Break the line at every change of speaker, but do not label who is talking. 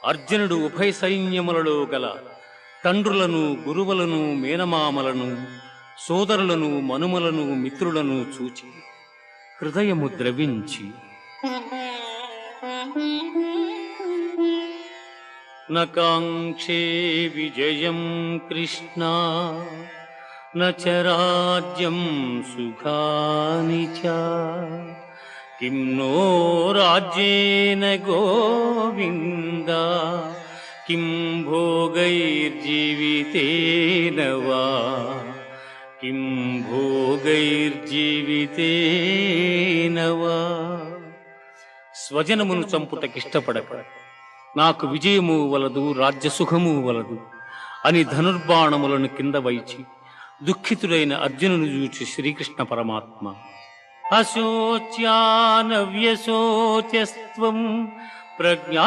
అర్జునుడు ఉభయ సైన్యములలో గల తండ్రులను, గురువులను, మేనమామలను, సోదరులను, మనుమలను, మిత్రులను చూచి హృదయము ద్రవించి నకాంక్షే విజయం కృష్ణ నచ రాజ్యం సుఖాని చ కిం నో రాజ్యేన గోవింద కిం భోగైర్జీవితేన వా కిం భోగైర్జీవితేన వా. స్వజనమును చంపుటకిష్టపడక నాకు విజయము వలదు, రాజ్యసుఖము వలదు అని ధనుర్బాణములను కింద వైచి దుఃఖితుడైన అర్జునుని చూచి శ్రీకృష్ణ పరమాత్మ అశోచ్యానవ్యశోచస్త్వం ప్రజ్ఞా